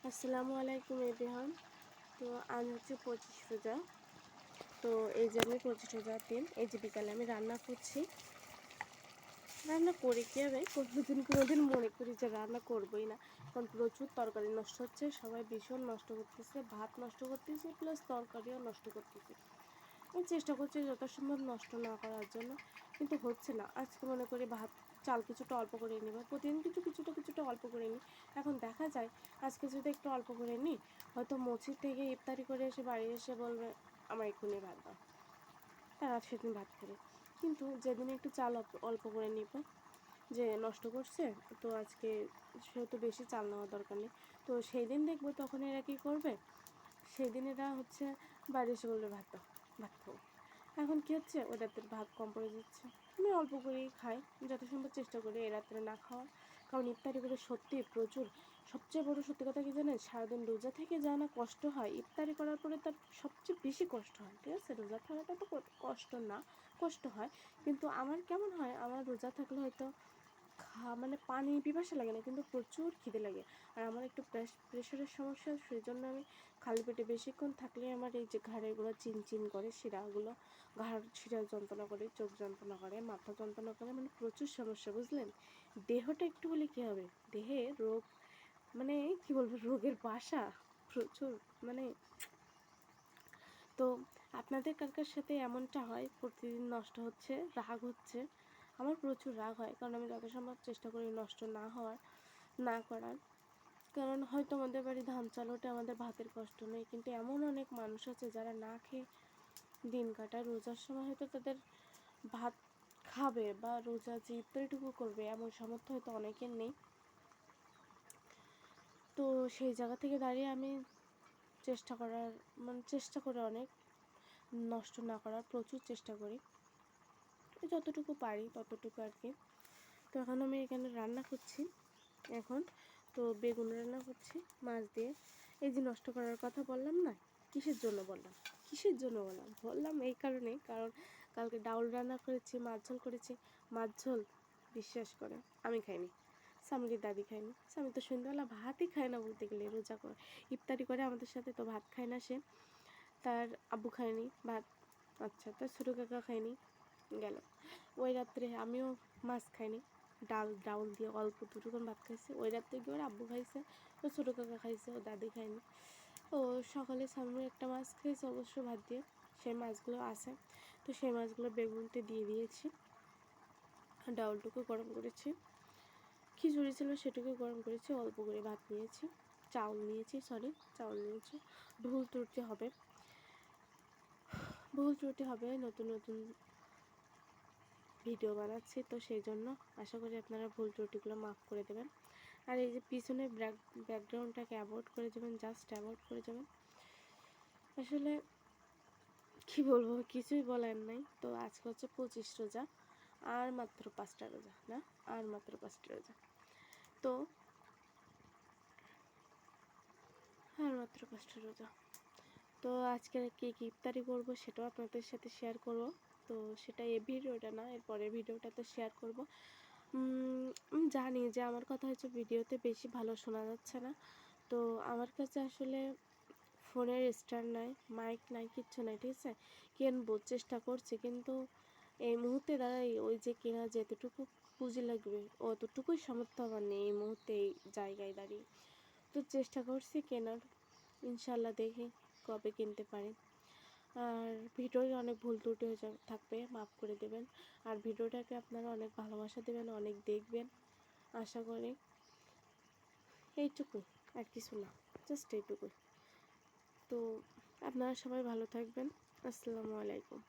আসসালামু আলাইকুম এভরিওয়ান। তো আজ হচ্ছে 25 রোজা। তো এই যে আমি 25 রোজার দিন এই যে বিকালে আমি রান্না করছি। রান্না করে কী হবে, কোনোদিন মনে করি যে রান্না করবোই না, কারণ প্রচুর তরকারি নষ্ট হচ্ছে, সবাই ভীষণ নষ্ট করতেছে, ভাত নষ্ট করতেছে প্লাস তরকারিও নষ্ট করতেছে। আমি চেষ্টা করছি যথাসম্ভব নষ্ট না করার জন্য, কিন্তু হচ্ছে না। আজকে মনে করি ভাত চাল কিছুটা অল্প করে নিব, প্রতিদিন কিছুটা অল্প করে নিই। এখন দেখা যায় আজকে যদি একটু অল্প করে নিই, হয়তো মসজিদ থেকে ইফতারি করে এসে বাড়ি এসে বলবে আমার এক্ষুনি ভাত দাও, তারা সেদিন ভাত খাবে। কিন্তু যেদিন একটু চাল অল্প করে নিব, যে নষ্ট করছে, তো আজকে সেহেতু বেশি চাল নেওয়ার দরকার নেই, তো সেই দিন দেখবো তখন এরা কী করবে, সেই দিন এরা হচ্ছে বাড়ি এসে বলবে ভাত দাও, ভাত খাবো। এখন কী হচ্ছে, ওই রাতের ভাত কম পড়ে যাচ্ছে, আমি অল্প করেই খাই, যথাসম্ভব চেষ্টা করি এই রাত্রে না খাওয়ার। কারণ ইফতারি করে সত্যি প্রচুর, সবচেয়ে বড় সত্যি কথা কি জানেন, সারাদিন রোজা থেকে যা না কষ্ট হয়, ইফতারি করার পরে তার সবচেয়ে বেশি কষ্ট হয়। ঠিক আছে, রোজা থাকাটা তো কষ্ট না, কষ্ট হয়, কিন্তু আমার কেমন হয়, আমার রোজা থাকলে হয়তো মানে পানি পিপাসা লাগে না, কিন্তু প্রচুর খিদে লাগে। আর আমার একটু প্রেশারের সমস্যা, সেই জন্য আমি খালি পেটে বেশিক্ষণ থাকলে আমার এই যে ঘাড়েগুলো চিনচিন করে, শিরাগুলো ঘাড় শিরা যন্ত্রণা করে, চোখ যন্ত্রণা করে, মাথা যন্ত্রণা করে, মানে প্রচুর সমস্যা, বুঝলেন। দেহটা একটু হলে কী হবে, দেহে রোগ, মানে কি বলবো, রোগের বাসা প্রচুর, মানে। তো আপনাদের কার সাথে এমনটা হয়, প্রতিদিন নষ্ট হচ্ছে, রাগ হচ্ছে? আমার প্রচুর রাগ হয়, কারণ আমি যথাসম্ভব চেষ্টা করি নষ্ট না করার। কারণ হয়তো আমাদের বাড়ি ধান চাল ওঠে, আমাদের ভাতের কষ্ট নেই, কিন্তু এমন অনেক মানুষ আছে যারা না খেয়ে দিন কাটায়। রোজার সময় হয়তো তাদের ভাত খাবে বা রোজা যে ইফতারিটুকু করবে এমন সামর্থ্য হয়তো অনেকের নেই। তো সেই জায়গা থেকে দাঁড়িয়ে আমি চেষ্টা করি অনেক নষ্ট না করার, প্রচুর চেষ্টা করি, যতটুকু পারি ততটুকু আর কি। তো এখন আমি এখানে রান্না করছি, এখন তো বেগুন রান্না করছি মাছ দিয়ে। এই যে নষ্ট করার কথা বললাম না, কিসের জন্য বললাম বললাম এই কারণে, কারণ কালকে ডাউল রান্না করেছি, মাছ ঝোল করেছি। মাছ ঝোল বিশ্বাস করে আমি খাইনি, সামিরির দাদি খায়নি। স্বামী তো সন্ধ্যাবেলা ভাতই খায় না বলতে গেলে, রোজা করে ইফতারি করে আমাদের সাথে, তো ভাত খায় না সে, তার আব্বু খায়নি ভাত, আচ্ছা তার ছোটো কাকা খায়নি, গেল। ওই রাত্রে আমিও মাছ খাইনি, ডাউল দিয়ে অল্প দুটুকুন ভাত খাইছে। ওই রাত্রে গিয়ে ওর আব্বু খাইছে, ও ছোটো কাকা খাইছে, ও দাদি খায়নি। ও সকালে সামনে একটা মাছ খাইছে অবশ্য ভাত দিয়ে, সেই মাছগুলো আছে, তো সেই মাছগুলো বেগুনতে দিয়ে দিয়েছি। ডাউলটুকু গরম করেছি, খিচুড়ি ছিল সেটুকু গরম করেছি, অল্প করে ভাত নিয়েছি, চাউল নিয়েছি, ভুল ত্রুটি হবে, নতুন ভিডিও বানাচ্ছি, তো সেই জন্য আশা করি আপনারা ভুল ত্রুটিগুলো মাফ করে দেবেন। আর এই যে পিছনে ব্যাকগ্রাউন্ডটাকে অ্যাভয়েড করে যাবেন, জাস্ট অ্যাভয়েড করে যাবেন। আসলে কি বলবো, কিছুই বলার নাই। তো আজকে হচ্ছে 25 রোজা, আর মাত্র 5টা রোজা, না আর মাত্র 5টা রোজা, তো আর মাত্র 5টা রোজা। তো আজকে কি ইফতারি করবো সেটাও আপনাদের সাথে শেয়ার করব। তো সেটা এই ভিডিওটা না, এর পরের ভিডিওটাতে শেয়ার করব। আমি জানি যে আমার কথা হচ্ছে ভিডিওতে বেশি ভালো শোনা যাচ্ছে না, তো আমার কাছে আসলে ফোনের স্ট্যান্ড নাই, মাইক নাই, কিচ্ছু নাই, ঠিক আছে। কিনবো চেষ্টা করছি, কিন্তু এই মুহূর্তে দাঁড়াই ওই যে কেনা যেতটুকু পুঁজি লাগবে অতটুকুই সামর্থ্য আমার নেই এই মুহূর্তে, এই জায়গায় দাঁড়িয়ে। তো চেষ্টা করছি কেনার, ইনশাল্লাহ দেখি কবে কিনতে পারি। আর ভিডিওয় অনেক ভুল ত্রুটি হয়ে থাকবে, মাফ করে দেবেন। আর ভিডিওটাকে আপনারা অনেক ভালোবাসা দেবেন, অনেক দেখবেন আশা করি। এইটুকুই, আর কিছু না, জাস্ট এইটুকুই। তো আপনারা সবাই ভালো থাকবেন। আসসালামু আলাইকুম।